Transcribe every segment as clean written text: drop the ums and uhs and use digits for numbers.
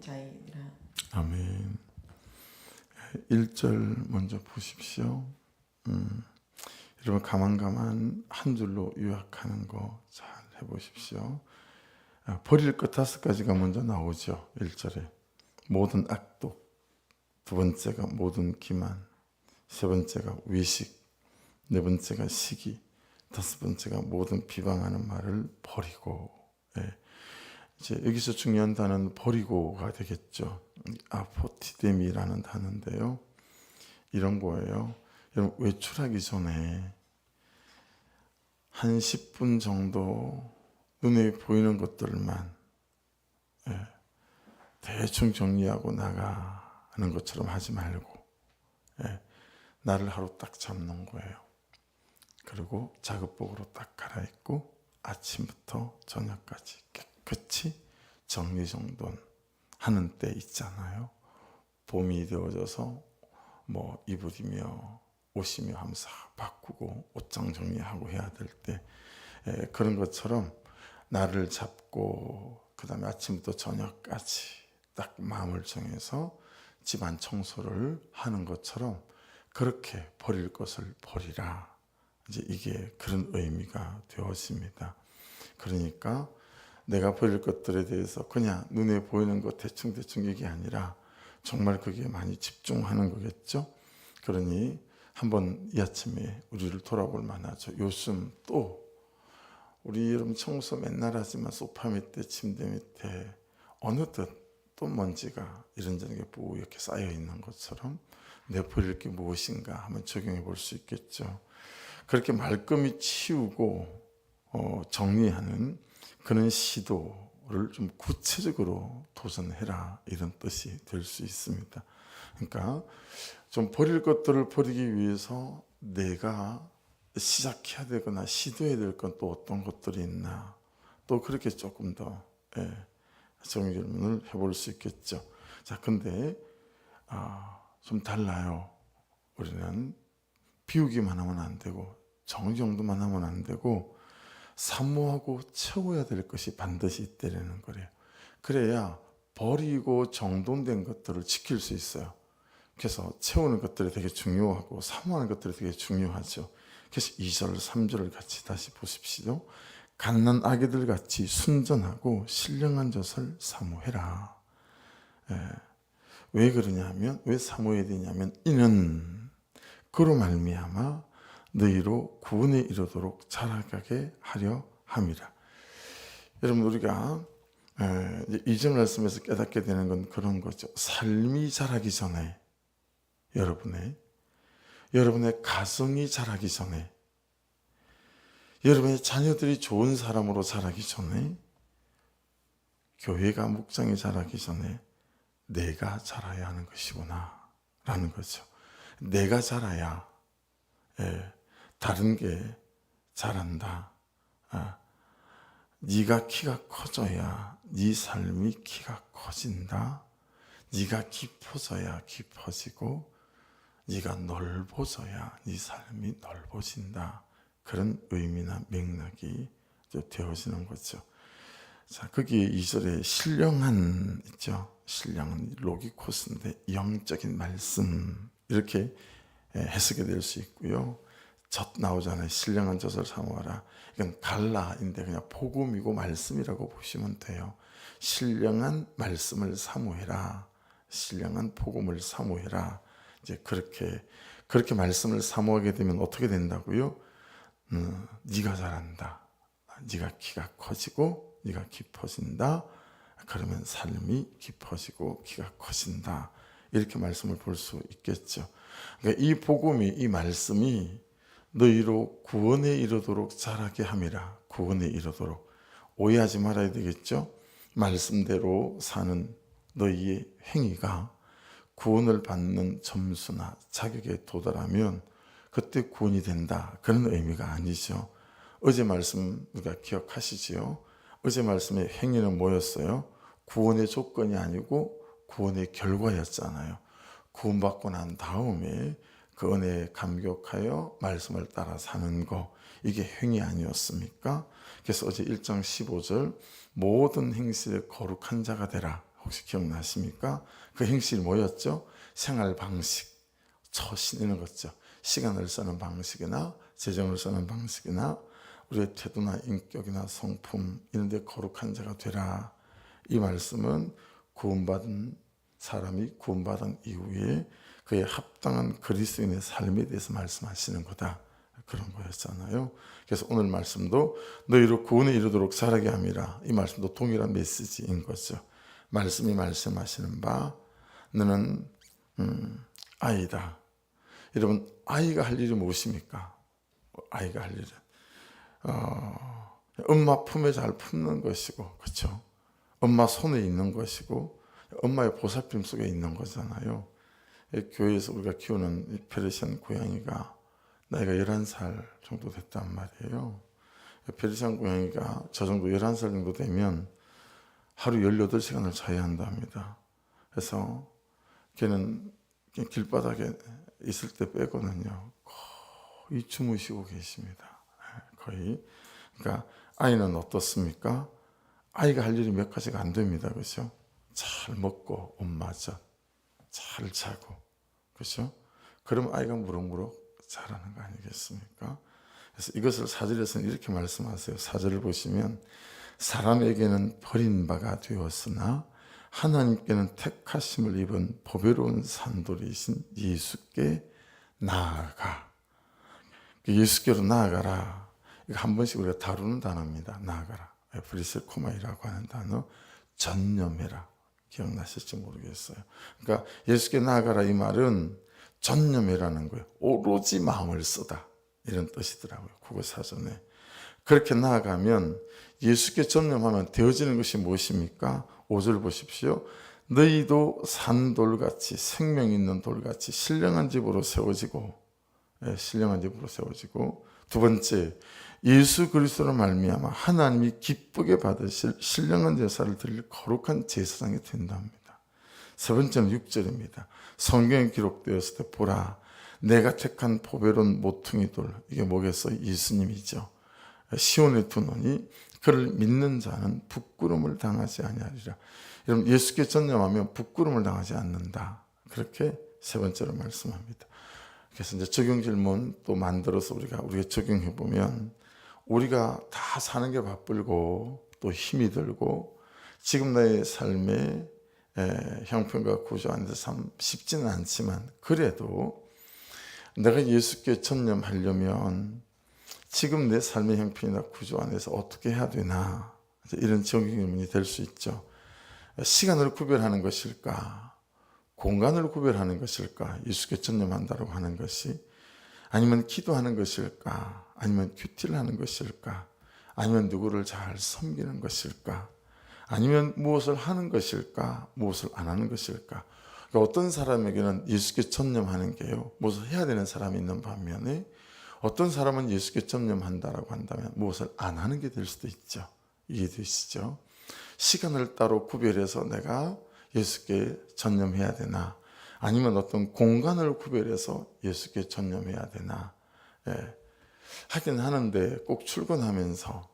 자이라. 아멘. 1절 먼저 보십시오. 여러분 가만 한 줄로 요약하는 거 잘 해보십시오. 버릴 것 5가지가 먼저 나오죠. 1절에 모든 악독, 두 번째가 모든 기만, 세 번째가 위식, 네 번째가 시기, 다섯 번째가 모든 비방하는 말을 버리고. 이제 여기서 중요한 단어는 버리고가 되겠죠. 아포티데미라는 단어인데요. 이런 거예요. 여러분 외출하기 전에 한 10분 정도 눈에 보이는 것들만 대충 정리하고 나가는 것처럼 하지 말고 나를 하루 딱 잡는 거예요. 그리고 작업복으로 딱 갈아입고 아침부터 저녁까지 깨끗이 정리정돈하는 때 있잖아요. 봄이 되어져서 뭐 이불이며 옷이며 하면서 바꾸고 옷장 정리하고 해야 될 때 그런 것처럼 나를 잡고 그 다음에 아침부터 저녁까지 딱 마음을 정해서 집안 청소를 하는 것처럼 그렇게 버릴 것을 버리라. 이제 이게 그런 의미가 되어집니다. 그러니까 내가 버릴 것들에 대해서 그냥 눈에 보이는 것 대충 얘기 아니라 정말 거기에 많이 집중하는 거겠죠. 그러니 한번 이 아침에 우리를 돌아볼 만하죠. 요즘 또 우리 여러분 청소 맨날 하지만 소파 밑에 침대 밑에 어느덧 또 먼지가 이런저런 게 뿌옇게 쌓여 있는 것처럼 내 버릴 게 무엇인가 한번 적용해 볼 수 있겠죠. 그렇게 말끔히 치우고 정리하는 그런 시도를 좀 구체적으로 도전해라, 이런 뜻이 될 수 있습니다. 그러니까 좀 버릴 것들을 버리기 위해서 내가 시작해야 되거나 시도해야 될 건 또 어떤 것들이 있나, 또 그렇게 조금 더 정리를 해볼 수 있겠죠. 자, 근데 좀 달라요. 우리는 비우기만 하면 안 되고 정리정돈만 하면 안 되고 사모하고 채워야 될 것이 반드시 있다는 거래요. 그래야 버리고 정돈된 것들을 지킬 수 있어요. 그래서 채우는 것들이 되게 중요하고 사모하는 것들이 되게 중요하죠. 그래서 2절, 3절을 같이 다시 보십시오. 갓난 아기들 같이 순전하고 신령한 젖을 사모해라. 왜 그러냐면, 왜 사모해야 되냐면, 이는 그로 말미암아 너희로 구원에 이르도록 자라가게 하려 함이라. 여러분 우리가 이전 말씀에서 깨닫게 되는 건 그런 거죠. 삶이 자라기 전에, 여러분의 가정이 자라기 전에, 여러분의 자녀들이 좋은 사람으로 자라기 전에, 교회가 목장이 자라기 전에 내가 자라야 하는 것이구나 라는 거죠. 내가 자라야 다른 게 자란다. 네가 키가 커져야 네 삶이 키가 커진다. 네가 깊어져야 깊어지고 네가 넓어져야 네 삶이 넓어진다. 그런 의미나 맥락이 되어지는 거죠. 자, 거기 2절에 신령한 있죠. 신령한 로기코스인데 영적인 말씀, 이렇게 해석이 될 수 있고요. 젖 나오잖아요. 신령한 젖을 사모하라. 이건 갈라인데 그냥 복음이고 말씀이라고 보시면 돼요. 신령한 말씀을 사모해라. 신령한 복음을 사모해라. 이제 그렇게 말씀을 사모하게 되면 어떻게 된다고요? 네가 자란다. 네가 키가 커지고 네가 깊어진다. 그러면 삶이 깊어지고 키가 커진다. 이렇게 말씀을 볼 수 있겠죠. 그러니까 이 복음이, 이 말씀이 너희로 구원에 이르도록 자라게 함이라. 구원에 이르도록. 오해하지 말아야 되겠죠. 말씀대로 사는 너희의 행위가 구원을 받는 점수나 자격에 도달하면 그때 구원이 된다, 그런 의미가 아니죠. 어제 말씀 우리가 기억하시지요? 어제 말씀의 행위는 뭐였어요? 구원의 조건이 아니고 구원의 결과였잖아요. 구원받고 난 다음에 그 은혜에 감격하여 말씀을 따라 사는 거, 이게 행위 아니었습니까? 그래서 어제 1장 15절 모든 행실에 거룩한 자가 되라. 혹시 기억나십니까? 그 행실이 뭐였죠? 생활 방식, 처신이는 거죠. 시간을 쓰는 방식이나 재정을 쓰는 방식이나 우리의 태도나 인격이나 성품 이런 데 거룩한 자가 되라. 이 말씀은 구원받은 사람이 구원받은 이후에 그에 합당한 그리스도인의 삶에 대해서 말씀하시는 거다. 그런 거였잖아요. 그래서 오늘 말씀도 너희로 구원에 이르도록 자라게 함이라. 이 말씀도 동일한 메시지인 거죠. 말씀이 말씀하시는 바 너는 아이다. 여러분 아이가 할 일이 무엇입니까? 아이가 할 일은 엄마 품에 잘 품는 것이고, 그렇죠? 엄마 손에 있는 것이고 엄마의 보살핌 속에 있는 거잖아요. 교회에서 우리가 키우는 페르시안 고양이가 나이가 11살 정도 됐단 말이에요. 페르시안 고양이가 저 정도 11살 정도 되면 하루 18시간을 자야 한답니다. 그래서 걔는 길바닥에 있을 때 빼고는요 거의 주무시고 계십니다. 거의. 그러니까 아이는 어떻습니까? 아이가 할 일이 몇 가지가 안 됩니다. 그렇죠? 잘 먹고 옷 맞아 잘 자고, 그렇죠? 그럼 아이가 무럭무럭 자라는 거 아니겠습니까? 그래서 이것을 사절에서는 이렇게 말씀하세요. 사절을 보시면 사람에게는 버린 바가 되었으나 하나님께는 택하심을 입은 보배로운 산돌이신 예수께 나아가. 예수께로 나아가라. 이거 한 번씩 우리가 다루는 단어입니다. 나아가라. 브리스코마이라고 하는 단어. 전념해라. 기억나실지 모르겠어요. 그러니까 예수께 나아가라 이 말은 전념해라는 거예요. 오로지 마음을 쓰다 이런 뜻이더라고요. 국어사전에. 그렇게 나아가면 예수께 전념하면 되어지는 것이 무엇입니까? 5절 보십시오. 너희도 산돌같이 생명 있는 돌같이 신령한 집으로 세워지고, 신령한 집으로 세워지고, 두 번째 예수 그리스도로 말미암아 하나님이 기쁘게 받으실 신령한 제사를 드릴 거룩한 제사장이 된답니다. 세 번째는 6절입니다. 성경에 기록되었을 때 보라 내가 택한 보배로운 모퉁이 돌, 이게 뭐겠어요? 예수님이죠. 시온에 두노니 그를 믿는 자는 부끄러움을 당하지 아니하리라. 여러분 예수께 전념하면 부끄러움을 당하지 않는다. 그렇게 세 번째로 말씀합니다. 그래서 이제 적용 질문 또 만들어서 우리가 적용해 보면 우리가 다 사는 게 바쁘고 또 힘이 들고 지금 나의 삶에 형편과 구조 안에서 참 쉽지는 않지만 그래도 내가 예수께 전념하려면 지금 내 삶의 형편이나 구조 안에서 어떻게 해야 되나, 이런 적용이 될 수 있죠. 시간을 구별하는 것일까? 공간을 구별하는 것일까? 예수께 전념한다고 하는 것이, 아니면 기도하는 것일까? 아니면 큐티를 하는 것일까? 아니면 누구를 잘 섬기는 것일까? 아니면 무엇을 하는 것일까? 무엇을 안 하는 것일까? 그러니까 어떤 사람에게는 예수께 전념하는 게요, 무엇을 해야 되는 사람이 있는 반면에 어떤 사람은 예수께 전념한다라고 한다면 무엇을 안 하는 게 될 수도 있죠. 이해되시죠? 시간을 따로 구별해서 내가 예수께 전념해야 되나, 아니면 어떤 공간을 구별해서 예수께 전념해야 되나. 하긴 하는데 꼭 출근하면서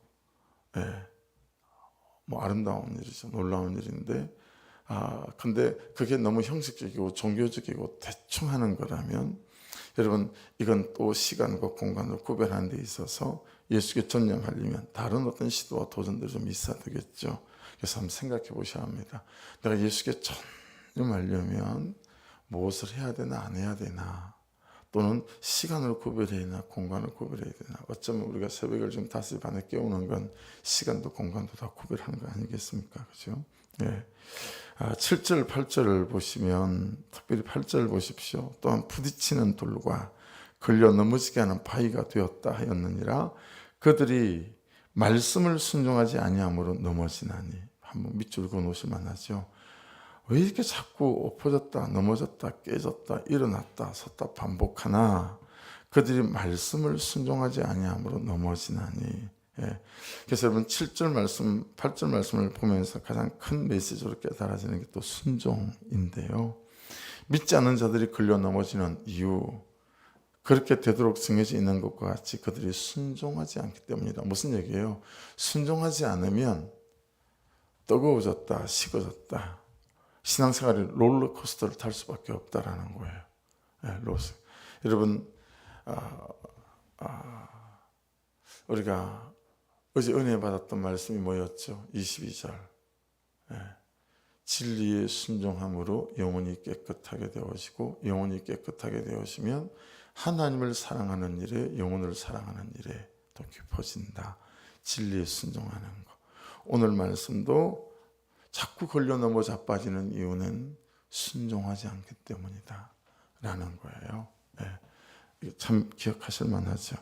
뭐 아름다운 일이죠. 놀라운 일인데 근데 그게 너무 형식적이고 종교적이고 대충 하는 거라면 여러분 이건 또 시간과 공간을 구별하는 데 있어서 예수께 전념하려면 다른 어떤 시도와 도전들이 좀 있어야 되겠죠. 그래서 한번 생각해 보셔야 합니다. 내가 예수께 전념하려면 무엇을 해야 되나 안 해야 되나, 또는 시간을 구별해야 되나 공간을 구별해야 되나. 어쩌면 우리가 새벽을 좀 5시 반에 깨우는 건 시간도 공간도 다 구별하는 거 아니겠습니까? 그죠? 7절 8절을 보시면, 특별히 8절을 보십시오. 또한 부딪히는 돌과 걸려 넘어지게 하는 바위가 되었다 하였느니라. 그들이 말씀을 순종하지 아니함으로 넘어지나니. 한번 밑줄 그어 놓으실 만하죠. 왜 이렇게 자꾸 엎어졌다 넘어졌다 깨졌다 일어났다 섰다 반복하나? 그들이 말씀을 순종하지 아니함으로 넘어지나니. 그래서 여러분 7절 말씀 8절 말씀을 보면서 가장 큰 메시지로 깨달아지는 게 또 순종인데요, 믿지 않는 자들이 걸려 넘어지는 이유, 그렇게 되도록 정해져 있는 것과 같이 그들이 순종하지 않기 때문이다. 무슨 얘기예요? 순종하지 않으면 뜨거워졌다 식어졌다 신앙생활이 롤러코스터를 탈 수밖에 없다라는 거예요. 예, 여러분, 우리가 어제 은혜 받았던 말씀이 뭐였죠? 22절. 예, 진리에 순종함으로 영혼이 깨끗하게 되어지고, 영혼이 깨끗하게 되어지면 하나님을 사랑하는 일에, 영혼을 사랑하는 일에 더 깊어진다. 진리에 순종하는 것. 오늘 말씀도 자꾸 걸려 넘어 자빠지는 이유는 순종하지 않기 때문이다 라는 거예요. 네. 참 기억하실 만하죠.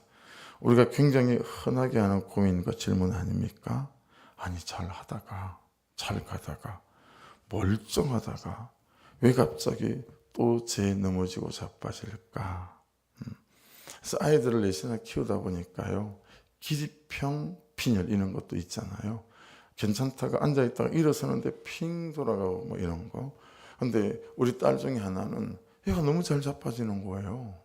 우리가 굉장히 흔하게 하는 고민과 질문 아닙니까? 아니, 잘 하다가, 잘 가다가, 멀쩡하다가 왜 갑자기 또 죄에 넘어지고 자빠질까? 그래서 아이들을 넷이나 키우다 보니까요, 기립형 빈혈 이런 것도 있잖아요. 괜찮다가 앉아있다가 일어서는데 핑 돌아가고 뭐 이런 거. 근데 우리 딸 중에 하나는 얘가 너무 잘 자빠지는 거예요.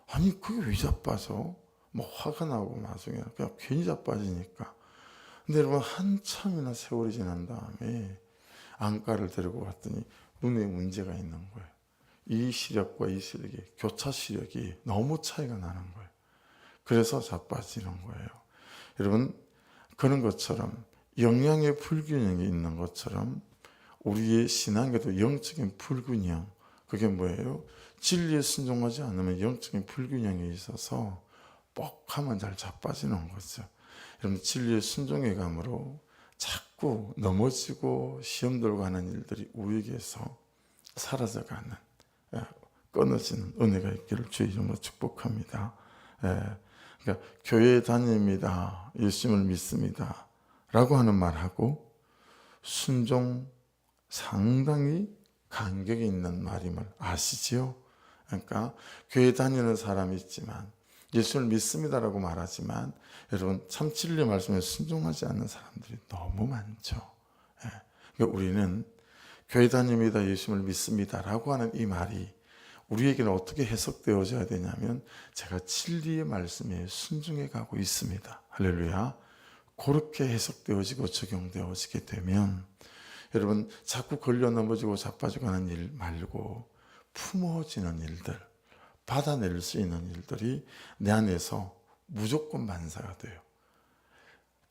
아니, 그게 왜 자빠져? 뭐 화가 나고 나중에 그냥 괜히 자빠지니까. 근데 여러분, 한참이나 세월이 지난 다음에 안과를 데리고 갔더니 눈에 문제가 있는 거예요. 이 시력과 이 시력이, 교차 시력이 너무 차이가 나는 거예요. 그래서 자빠지는 거예요. 여러분, 그런 것처럼 영양의 불균형이 있는 것처럼 우리의 신앙에도 영적인 불균형, 그게 뭐예요? 진리에 순종하지 않으면 영적인 불균형이 있어서 뻑하면 잘 자빠지는 거죠. 여러분, 진리에 순종해 감으로 자꾸 넘어지고 시험 들고 하는 일들이 우리에게서 사라져가는, 끊어지는 은혜가 있기를 주의 이름으로 축복합니다. 그러니까 교회에 다닙니다, 예수님을 믿습니다 라고 하는 말하고 순종, 상당히 간격이 있는 말임을 아시지요? 그러니까 교회 다니는 사람이 있지만 예수를 믿습니다라고 말하지만 여러분, 참 진리 말씀에 순종하지 않는 사람들이 너무 많죠. 그러니까 우리는 교회 다닙니다, 예수를 믿습니다라고 하는 이 말이 우리에게는 어떻게 해석되어져야 되냐면, 제가 진리의 말씀에 순종해 가고 있습니다. 할렐루야. 그렇게 해석되어지고 적용되어지게 되면 여러분, 자꾸 걸려 넘어지고 자빠지고 하는 일 말고 품어지는 일들, 받아낼 수 있는 일들이 내 안에서 무조건 만사가 돼요.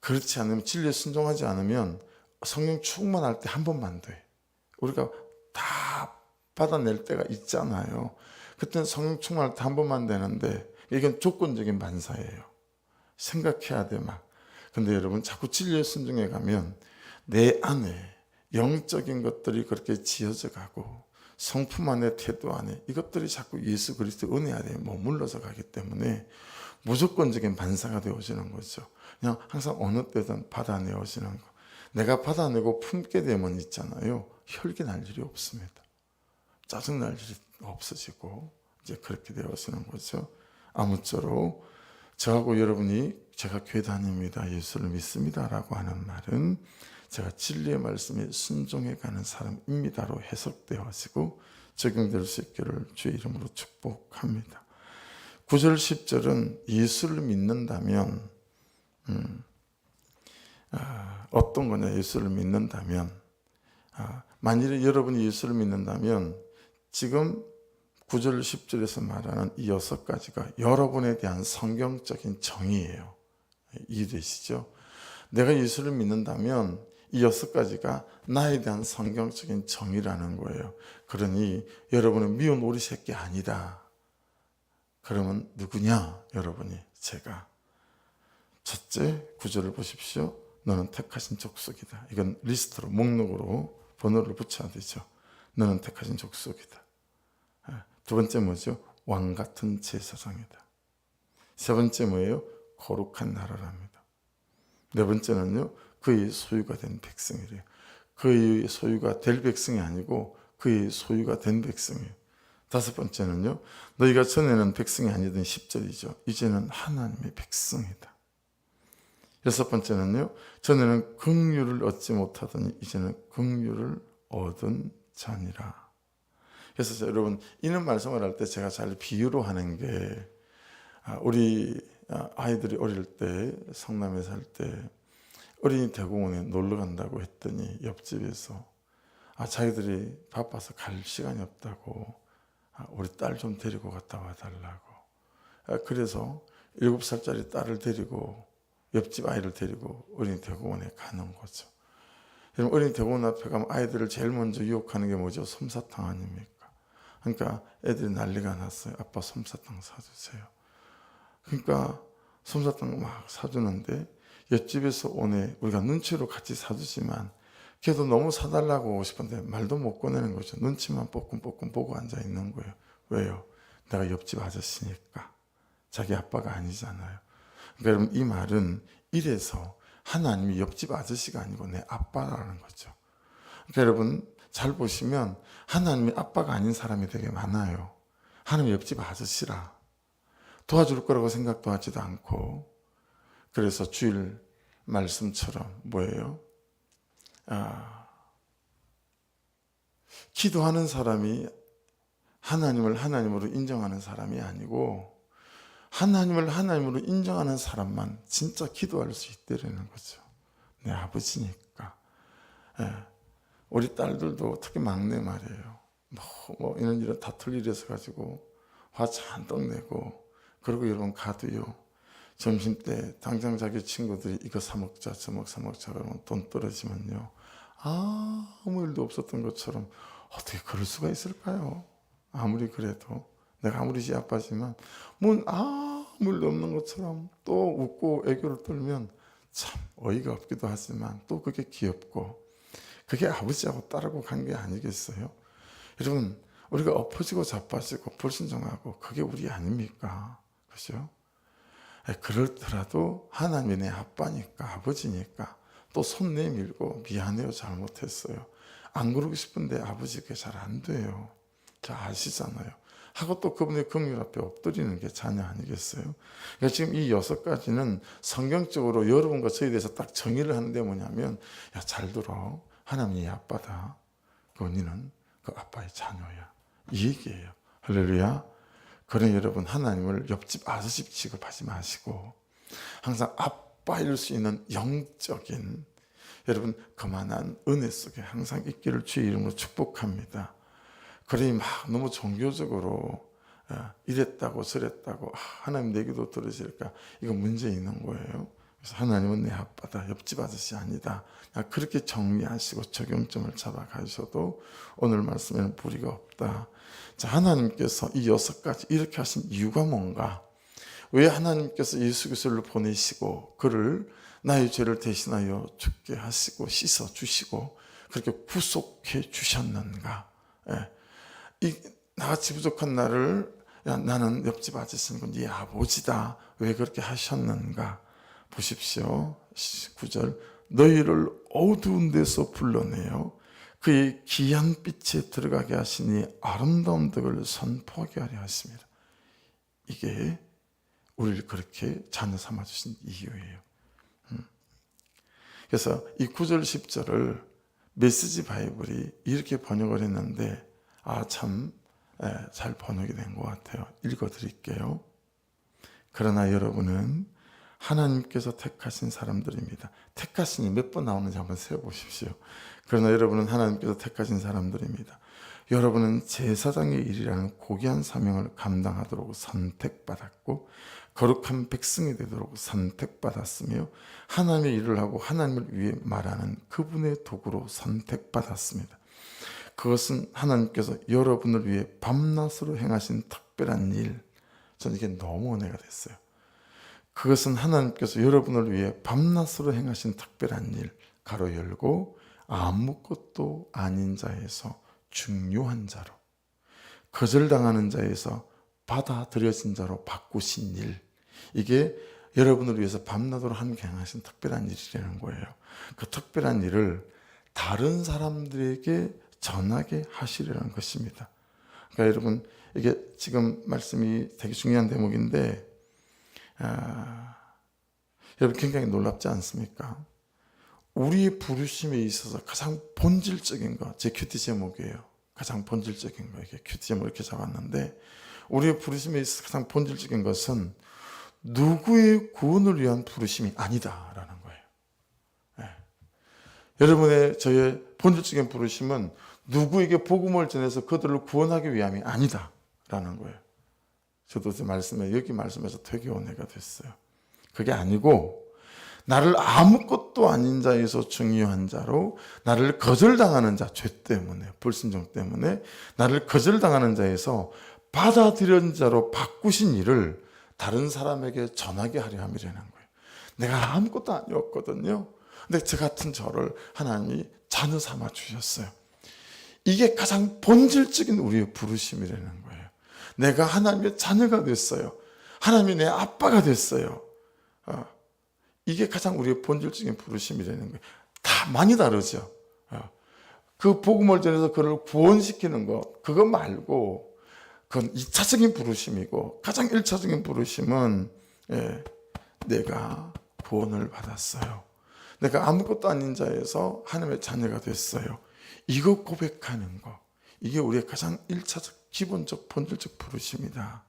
그렇지 않으면, 진리에 순종하지 않으면 성령 충만할 때 한 번만 돼. 우리가 다 받아낼 때가 있잖아요. 그때는 성령 충만할 때 한 번만 되는데 이건 조건적인 만사예요. 생각해야 돼 막. 근데 여러분, 자꾸 진리에 순종해 가면 내 안에 영적인 것들이 그렇게 지어져 가고 성품 안에, 태도 안에 이것들이 자꾸 예수 그리스도 은혜 안에 머물러서 가기 때문에 무조건적인 반사가 되어지는 거죠. 그냥 항상 어느 때든 받아내어지는 거. 내가 받아내고 품게 되면 있잖아요, 혈기 날 일이 없습니다. 짜증 날 일이 없어지고 이제 그렇게 되어지는 거죠. 아무쪼록 저하고 여러분이 제가 교회 다닙니다, 예수를 믿습니다 라고 하는 말은 제가 진리의 말씀에 순종해 가는 사람입니다로 해석되어지고 적용될 수 있기를 주의 이름으로 축복합니다. 9절 10절은 예수를 믿는다면 어떤 거냐, 예수를 믿는다면 만일에 여러분이 예수를 믿는다면 지금 9절 10절에서 말하는 이 6가지가 여러분에 대한 성경적인 정의예요. 이해되시죠? 내가 예수를 믿는다면 이 6가지가 나에 대한 성경적인 정의라는 거예요. 그러니 여러분은 미운 오리 새끼 아니다. 그러면 누구냐? 여러분이, 제가. 첫째, 9절을 보십시오. 너는 택하신 족속이다. 이건 리스트로, 목록으로 번호를 붙여야 되죠. 너는 택하신 족속이다. 두 번째 뭐죠? 왕 같은 제사장이다. 세 번째 뭐예요? 거룩한 나라랍니다. 네 번째는요, 그의 소유가 된 백성이래요. 그의 소유가 될 백성이 아니고 그의 소유가 된 백성이에요. 다섯 번째는요, 너희가 전에는 백성이 아니던 10절이죠. 이제는 하나님의 백성이다. 여섯 번째는요, 전에는 긍휼을 얻지 못하더니 이제는 긍휼을 얻은 자니라. 그래서 여러분, 이런 말씀을 할 때 제가 잘 비유로 하는 게, 우리 아이들이 어릴 때, 성남에 살 때 어린이 대공원에 놀러 간다고 했더니 옆집에서 자기들이 바빠서 갈 시간이 없다고 우리 딸 좀 데리고 갔다 와달라고. 그래서 7살짜리 딸을 데리고 옆집 아이를 데리고 어린이 대공원에 가는 거죠. 여러분, 어린이 대공원 앞에 가면 아이들을 제일 먼저 유혹하는 게 뭐죠? 솜사탕 아닙니까? 그러니까 애들이 난리가 났어요. 아빠 솜사탕 사주세요. 그러니까 솜사탕 막 사주는데 옆집에서 오네 우리가 눈치로 같이 사주지만 걔도 너무 사달라고 하고 싶은데 말도 못 꺼내는 거죠. 눈치만 뽀끔뽀끔 보고 앉아있는 거예요. 왜요? 내가 옆집 아저씨니까. 자기 아빠가 아니잖아요. 그러니까 여러분, 이 말은 이래서 하나님이 옆집 아저씨가 아니고 내 아빠라는 거죠. 그러니까 여러분, 잘 보시면 하나님이 아빠가 아닌 사람이 되게 많아요. 하나님 옆집 아저씨라. 도와줄 거라고 생각도 하지도 않고. 그래서 주일 말씀처럼 뭐예요? 기도하는 사람이 하나님을 하나님으로 인정하는 사람이 아니고 하나님을 하나님으로 인정하는 사람만 진짜 기도할 수 있다는 거죠. 내 아버지니까. 우리 딸들도 특히 막내 말이에요. 뭐 이런 다툴 일이 있어가지고 화 잔뜩 내고, 그리고 여러분 가도요, 점심때 당장 자기 친구들이 이거 사 먹자 저거 사 먹자 그러면 돈 떨어지면요, 아무 일도 없었던 것처럼 어떻게 그럴 수가 있을까요? 아무리 그래도 내가 아무리 지 아빠지만 뭔 아무 일도 없는 것처럼 또 웃고 애교를 떨면 참 어이가 없기도 하지만 또 그게 귀엽고, 그게 아버지하고 딸하고 관계 아니겠어요? 여러분, 우리가 엎어지고 자빠지고 불순종하고 그게 우리 아닙니까? 그렇죠? 그렇더라도 하나님이 내 아빠니까 아버지니까 또 손 내밀고 미안해요 잘못했어요 안 그러고 싶은데 아버지 그게 잘 안 돼요. 잘 아시잖아요. 하고 또 그분의 긍휼 앞에 엎드리는 게 자녀 아니겠어요? 그러니까 지금 이 6가지는 성경적으로 여러분과 저에 대해서 딱 정의를 하는데 뭐냐면, 야, 잘 들어. 하나님이 아빠다. 그 언니는 그 아빠의 자녀야. 이 얘기예요. 할렐루야. 그래, 여러분, 하나님을 옆집 아저씨 취급하지 마시고 항상 아빠일 수 있는 영적인 여러분 그만한 은혜 속에 항상 있기를 주의 이름으로 축복합니다. 그러니 막 너무 종교적으로 이랬다고 저랬다고 하나님 내 기도 들으실까, 이거 문제 있는 거예요. 그래서 하나님은 내 아빠다, 옆집 아저씨 아니다, 그렇게 정리하시고 적용점을 잡아가셔도 오늘 말씀에는 불의가 없다. 자, 하나님께서 이 6가지 이렇게 하신 이유가 뭔가? 왜 하나님께서 예수 그리스도를 보내시고 그를 나의 죄를 대신하여 죽게 하시고 씻어 주시고 그렇게 구속해 주셨는가? 이 나같이 부족한 나를, 야, 나는 옆집 아저씨는 네 아버지다, 왜 그렇게 하셨는가? 보십시오. 9절, 너희를 어두운 데서 불러내어 그의 귀한 빛에 들어가게 하시니 아름다운 덕을 선포하게 하려 하십니다. 이게 우리를 그렇게 자녀 삼아주신 이유예요. 그래서 이 9절 10절을 메시지 바이블이 이렇게 번역을 했는데 참 잘 번역이 된 것 같아요. 읽어드릴게요. 그러나 여러분은 하나님께서 택하신 사람들입니다. 택하신이 몇 번 나오는지 한번 세어보십시오. 그러나 여러분은 하나님께서 택하신 사람들입니다. 여러분은 제사장의 일이라는 고귀한 사명을 감당하도록 선택받았고 거룩한 백성이 되도록 선택받았으며 하나님의 일을 하고 하나님을 위해 말하는 그분의 도구로 선택받았습니다. 그것은 하나님께서 여러분을 위해 밤낮으로 행하신 특별한 일. 저는 이게 너무 은혜가 됐어요. 그것은 하나님께서 여러분을 위해 밤낮으로 행하신 특별한 일, 가로 열고 아무것도 아닌 자에서 중요한 자로, 거절당하는 자에서 받아들여진 자로 바꾸신 일, 이게 여러분을 위해서 밤낮으로 함께 행하신 특별한 일이라는 거예요. 그 특별한 일을 다른 사람들에게 전하게 하시려는 것입니다. 그러니까 여러분, 이게 지금 말씀이 되게 중요한 대목인데 여러분 굉장히 놀랍지 않습니까? 우리의 부르심에 있어서 가장 본질적인 거, 제 큐티 제목이에요. 가장 본질적인 거, 이게 큐티 제목 이렇게 잡았는데, 우리의 부르심에 있어서 가장 본질적인 것은 누구의 구원을 위한 부르심이 아니다라는 거예요. 여러분의 저의 본질적인 부르심은 누구에게 복음을 전해서 그들을 구원하기 위함이 아니다라는 거예요. 저도 제 말씀에 여기 말씀에서 되게 은혜가 됐어요. 그게 아니고 나를 아무것도 아닌 자에서 중요한 자로 나를 거절당하는 자, 죄 때문에, 불순종 때문에 나를 거절당하는 자에서 받아들인 자로 바꾸신 일을 다른 사람에게 전하게 하려 함이라는 거예요. 내가 아무것도 아니었거든요. 근데 저 같은 저를 하나님이 자녀 삼아 주셨어요. 이게 가장 본질적인 우리의 부르심이라는 거예요. 내가 하나님의 자녀가 됐어요. 하나님이 내 아빠가 됐어요. 이게 가장 우리의 본질적인 부르심이라는 거예요. 다 많이 다르죠. 그 복음을 전해서 그를 구원시키는 것, 그거 말고 그건 2차적인 부르심이고 가장 1차적인 부르심은 내가 구원을 받았어요. 내가 아무것도 아닌 자에서 하나님의 자녀가 됐어요. 이거 고백하는 거, 이게 우리의 가장 1차적 기본적 본질적 부르심이다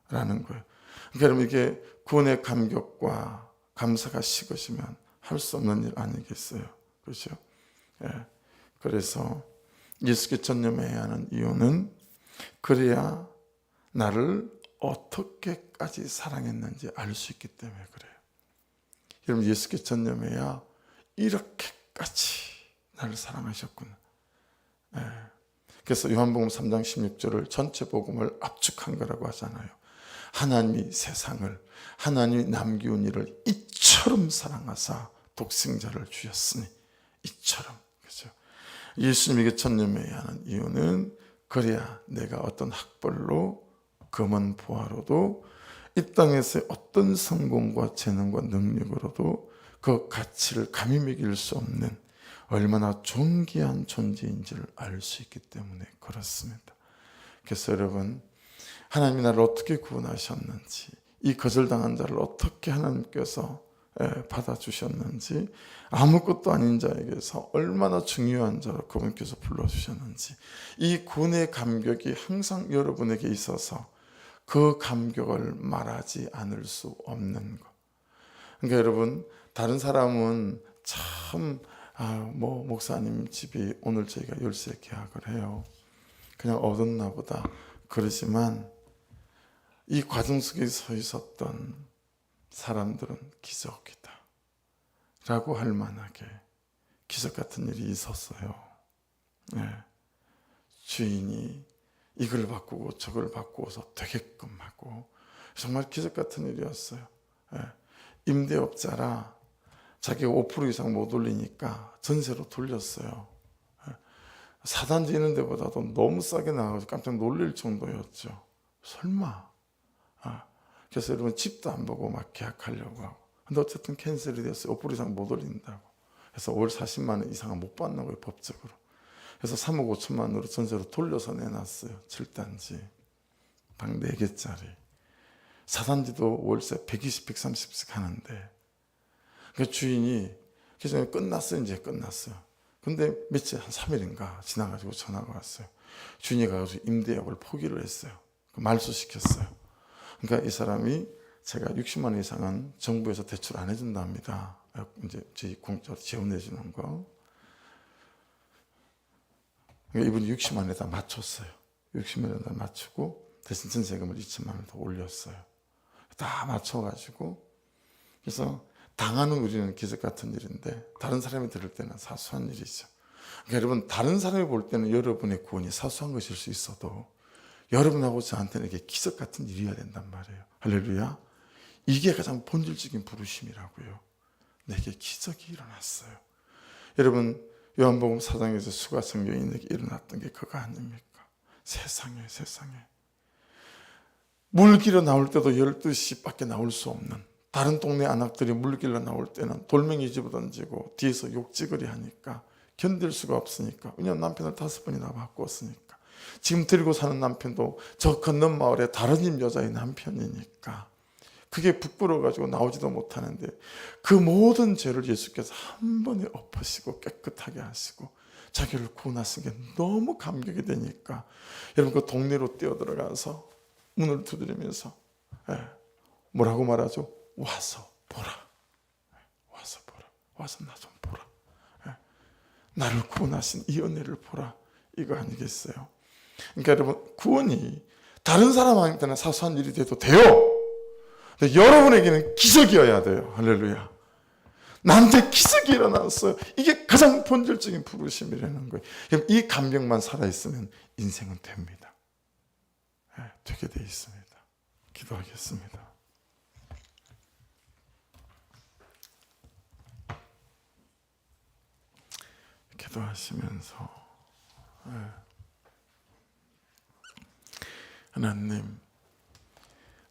라는 거예요. 그러니까 여러분, 이게 구원의 감격과 감사가 식으시면 할 수 없는 일 아니겠어요? 그렇죠? 그래서 예수께 전념해야 하는 이유는 그래야 나를 어떻게까지 사랑했는지 알 수 있기 때문에 그래요. 여러분, 예수께 전념해야 이렇게까지 나를 사랑하셨구나. 그래서 요한복음 3장 16절을 전체 복음을 압축한 거라고 하잖아요. 하나님이 세상을, 하나님이 남기운 이를 이처럼 사랑하사 독생자를 주셨으니, 이처럼. 그렇죠? 예수님에게 전념해야 하는 이유는 그래야 내가 어떤 학벌로, 금은 보화로도, 이 땅에서의 어떤 성공과 재능과 능력으로도 그 가치를 감히 매길 수 없는 얼마나 존귀한 존재인지를 알 수 있기 때문에 그렇습니다. 그래서 여러분, 하나님이 나를 어떻게 구원하셨는지, 이 거절당한 자를 어떻게 하나님께서 받아주셨는지, 아무것도 아닌 자에게서 얼마나 중요한 자로 그분께서 불러주셨는지, 이 구원의 감격이 항상 여러분에게 있어서 그 감격을 말하지 않을 수 없는 것. 그러니까 여러분, 다른 사람은 참 목사님 집이 오늘 저희가 열쇠 계약을 해요. 그냥 얻었나 보다. 그러지만 이 과정 속에 서 있었던 사람들은 기적이다 라고 할 만하게 기적 같은 일이 있었어요. 주인이 이걸 바꾸고 저걸 바꾸어서 되게끔 하고, 정말 기적 같은 일이었어요. 임대업자라 자기가 5% 이상 못 올리니까 전세로 돌렸어요. 4단지 있는 데보다도 너무 싸게 나가서 깜짝 놀랄 정도였죠. 설마. 그래서 여러분, 집도 안 보고 막 계약하려고 하고, 근데 어쨌든 캔슬이 됐어요. 5% 이상 못 올린다고. 그래서 월 40만 원 이상은 못 받는 거예요, 법적으로. 그래서 3억 5천만 원으로 전세로 돌려서 내놨어요. 7단지 방 4개짜리. 4단지도 월세 120, 130씩 하는데, 그 주인이 그래서 끝났어요. 이제 끝났어요. 근데 며칠, 한 3일인가 지나가지고 전화가 왔어요. 주인이 가가지고 임대업을 포기를 했어요. 말소시켰어요. 그러니까 이 사람이 제가 60만 원 이상은 정부에서 대출 안 해준답니다. 이제 저희 공짜로 지원해 주는 거. 그러니까 이분이 60만 원에다 맞췄어요. 60만 원에다 맞추고 대신 전세금을 2천만 원 더 올렸어요. 다 맞춰가지고, 그래서 당하는 우리는 기적 같은 일인데 다른 사람이 들을 때는 사소한 일이죠. 그러니까 여러분, 다른 사람이 볼 때는 여러분의 구원이 사소한 것일 수 있어도 여러분하고 저한테는 이게 기적 같은 일이어야 된단 말이에요. 할렐루야. 이게 가장 본질적인 부르심이라고요. 내게 기적이 일어났어요. 여러분, 요한복음 4장에서 수가 성경인에게 일어났던 게 그거 아닙니까? 세상에 물길로 나올 때도 12시밖에 나올 수 없는, 다른 동네 아낙들이 물길로 나올 때는 돌멩이 집어던지고 뒤에서 욕지거리 하니까 견딜 수가 없으니까, 왜냐하면 남편을 5번이나 바꿨으니까, 지금 데리고 사는 남편도 저 건넌 마을에 다른 집 여자의 남편이니까 그게 부끄러워가지고 나오지도 못하는데, 그 모든 죄를 예수께서 한 번에 엎으시고 깨끗하게 하시고 자기를 구원하신 게 너무 감격이 되니까, 여러분, 그 동네로 뛰어들어가서 문을 두드리면서 뭐라고 말하죠? 와서 보라. 와서 나 좀 보라. 나를 구원하신 이 은혜를 보라. 이거 아니겠어요? 그러니까 여러분, 구원이 다른 사람한테는 사소한 일이 돼도 돼요. 근데 여러분에게는 기적이어야 돼요. 할렐루야. 나한테 기적이 일어났어요. 이게 가장 본질적인 부르심이라는 거예요. 이 감격만 살아있으면 인생은 됩니다. 네, 되게 돼 있습니다. 기도하겠습니다. 기도하시면서 하나님,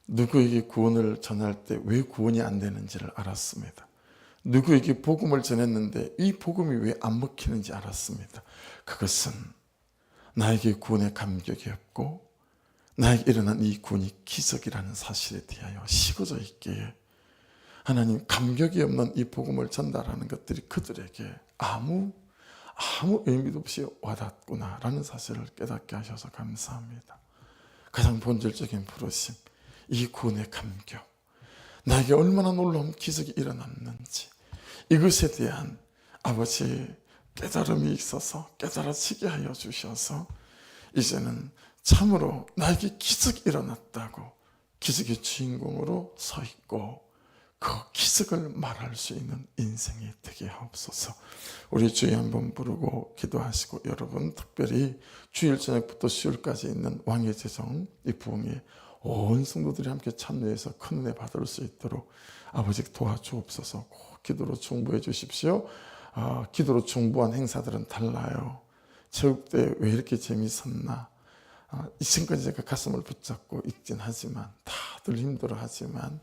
누구에게 구원을 전할 때 왜 구원이 안 되는지를 알았습니다. 누구에게 복음을 전했는데 이 복음이 왜 안 먹히는지 알았습니다. 그것은 나에게 구원의 감격이 없고 나에게 일어난 이 구원이 기적이라는 사실에 대하여 식어져 있기에 하나님, 감격이 없는 이 복음을 전달하는 것들이 그들에게 아무 의미도 없이 와닿구나라는 사실을 깨닫게 하셔서 감사합니다. 가장 본질적인 부르심, 이 구원의 감격, 나에게 얼마나 놀라운 기적이 일어났는지 이것에 대한 아버지 깨달음이 있어서 깨달아지게 하여 주셔서 이제는 참으로 나에게 기적이 일어났다고 기적의 주인공으로 서 있고 그 기적을 말할 수 있는 인생이 되게 하옵소서. 우리 주여 한번 부르고 기도하시고, 여러분 특별히 주일 저녁부터 수요일까지 있는 왕의 제정 이 부흥에 온 성도들이 함께 참여해서 큰 은혜 받을 수 있도록 아버지 도와주옵소서. 꼭 기도로 중보해 주십시오. 기도로 중보한 행사들은 달라요. 체육대회 왜 이렇게 재밌었나, 지금까지 제가 가슴을 붙잡고 있긴 하지만 다들 힘들어하지만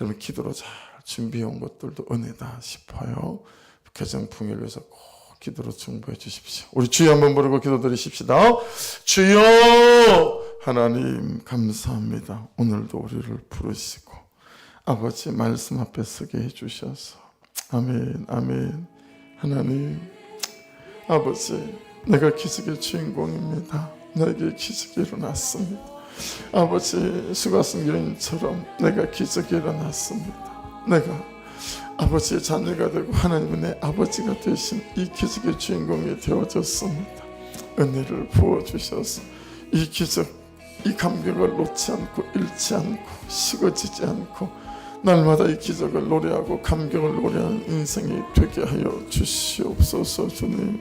여러분 기도로 잘 준비해온 것들도 은혜다 싶어요. 개정 풍요를 위해서 꼭 기도로 중보해 주십시오. 우리 주여 한번 부르고 기도드리십시다. 주여 하나님 감사합니다. 오늘도 우리를 부르시고 아버지 말씀 앞에 서게 해주셔서 아멘 아멘. 하나님 아버지, 내가 기적의 주인공입니다. 내게 기적이 일어났습니다. 아버지, 수가성 여인처럼 내가 기적이 일어났습니다. 내가 아버지의 자녀가 되고 하나님은 내 아버지가 되신 이 기적의 주인공이 되어졌습니다. 은혜를 부어주셔서 이 기적, 이 감격을 놓지 않고 잃지 않고 식어지지 않고 날마다 이 기적을 노래하고 감격을 노래하는 인생이 되게 하여 주시옵소서. 주님,